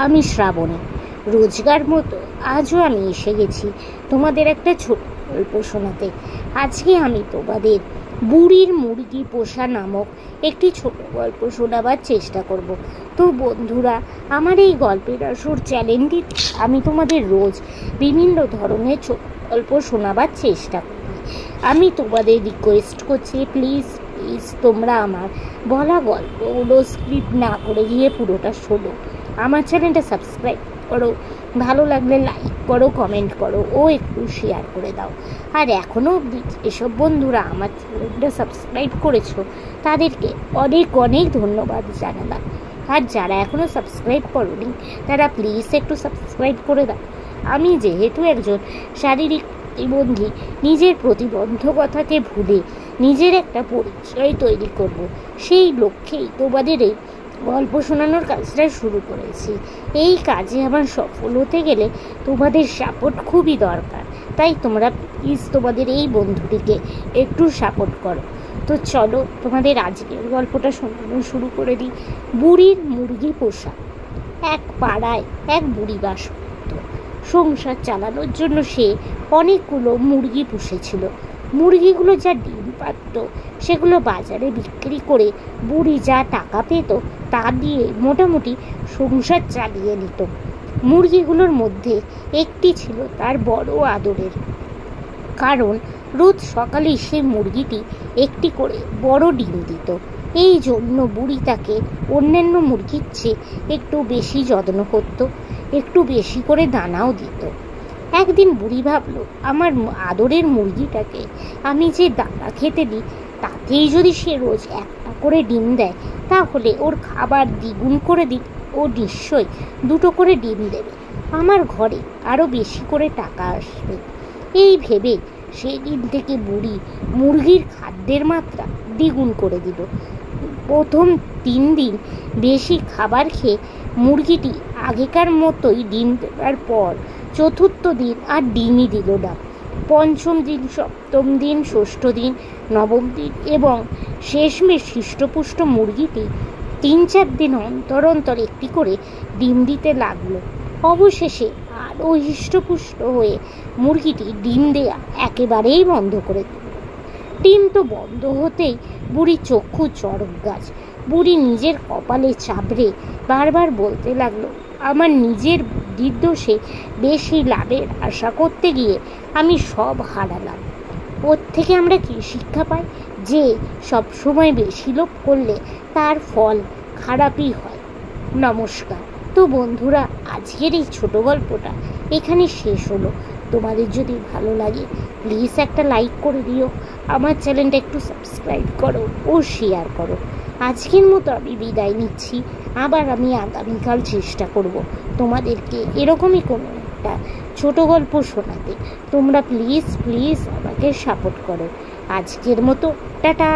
আমি শ্রাবণী। রোজগার মতো আজও আমি এসে গেছি তোমাদের একটা ছোট গল্প শোনাতে। আজকে আমি তোমাদের বুড়ির মুরগি পোষা নামক একটি ছোট গল্প শোনাবার চেষ্টা করব। তো বন্ধুরা, আমার এই গল্পের আসর চ্যানেলটিতে আমি তোমাদের রোজ বিভিন্ন ধরনের ছোট গল্প শোনাবার চেষ্টা করি। আমি তোমাদের রিকোয়েস্ট করছি, প্লিজ তোমরা আমার বলা গল্পগুলো স্ক্রিপ্ট না করে গিয়ে পুরোটা শোনো। আমার চ্যানেলটা সাবস্ক্রাইব করো, ভালো লাগলে লাইক করো, কমেন্ট করো ও একটু শেয়ার করে দাও। আর এখনও অবধি এসব বন্ধুরা আমার চ্যানেলটা সাবস্ক্রাইব করেছো তাদেরকে অনেক অনেক ধন্যবাদ জানালাম। আর যারা এখনও সাবস্ক্রাইব করোনি তারা প্লিজ একটু সাবস্ক্রাইব করে দাও। আমি যেহেতু একজন শারীরিক প্রতিবন্ধী, নিজের প্রতিবন্ধকতাকে ভুলে নিজের একটা পরিচয় তৈরি করব, সেই লক্ষ্যেই তোমাদের এই গল্প শোনানোর কাজটা শুরু করেছি। এই কাজে আমার সফল হতে গেলে তোমাদের সাপোর্ট খুবই দরকার, তাই তোমরা প্লিজ তোমাদের এই বন্ধুটিকে একটু সাপোর্ট করো। তো চলো তোমাদের আজকের গল্পটা শোনানো শুরু করে দিই। বুড়ির মুরগি পোষা। এক পাড়ায় এক বুড়ি বাস করত। সংসার চালানোর জন্য সে অনেকগুলো মুরগি পুষেছিল। মুরগিগুলো যা ডিম পারত সেগুলো বাজারে বিক্রি করে বুড়ি যা টাকা পেত তা দিয়ে মোটামুটি সংসার চালিয়ে নিত। মুরগিগুলোর মধ্যে একটি ছিল তার বড় আদরের, কারণ রোজ সকালে সে মুরগিটি একটি করে বড় ডিম দিত। এই জন্য বুড়ি তাকে অন্যান্য মুরগির চেয়ে একটু বেশি যত্ন করত, একটু বেশি করে দানাও দিত। একদিন বুড়ি ভাবল, আমার আদরের মুরগিটাকে আমি যে দানা খেতে দিই তাতেই যদি সে রোজ একটা করে ডিম দেয়, তাহলে ওর খাবার দ্বিগুণ করে দিই, ও নিশ্চয়ই দুটো করে ডিম দেবে, আমার ঘরে আরও বেশি করে টাকা আসবে। এই ভেবে সেই দিন থেকে বুড়ি মুরগির খাদ্যের মাত্রা দ্বিগুণ করে দিল। প্রথম 3 দিন বেশি খাবার খেয়ে মুরগিটি আগেকার মতোই ডিম দেওয়ার পর চতুর্থ দিন আর ডিমই দিল না। পঞ্চম দিন, সপ্তম দিন, ষষ্ঠ দিন, নবম দিন এবং শেষমেশ হৃষ্টপুষ্ট মুরগিটি 3-4 দিন অন্তর অন্তর একটি করে ডিম দিতে লাগলো। অবশেষে আরও হৃষ্টপুষ্ট হয়ে মুরগিটি ডিম দেয়া একেবারেই বন্ধ করে দিল। ডিম তো বন্ধ হতেই বুড়ির চক্ষু চড়ক গাছ। বুড়ি নিজের কপালে চাপড়ে বারবার বলতে লাগলো, আমার নিজের বুদ্ধির দোষে বেশি লাভের আশা করতে গিয়ে আমি সব হারালাম। ওর থেকে আমরা কি শিক্ষা পাই? যে সব সময় বেশি লোভ করলে তার ফল খারাপই হয়। নমস্কার। তো বন্ধুরা, আজকের এই ছোট গল্পটা এখানে শেষ হলো। তোমাদের যদি ভালো লাগে প্লিজ একটা লাইক করে দিও, আমার চ্যানেলটা একটু সাবস্ক্রাইব করো ও শেয়ার করো। আজকের মতো আমি বিদায় নিচ্ছি। আবার আমি আগামীকাল চেষ্টা করব তোমাদেরকে এরকমই কোনো একটা ছোট গল্প শোনাতে। তোমরা প্লিজ আমাকে সাপোর্ট করো। আজকের মতো টাটা।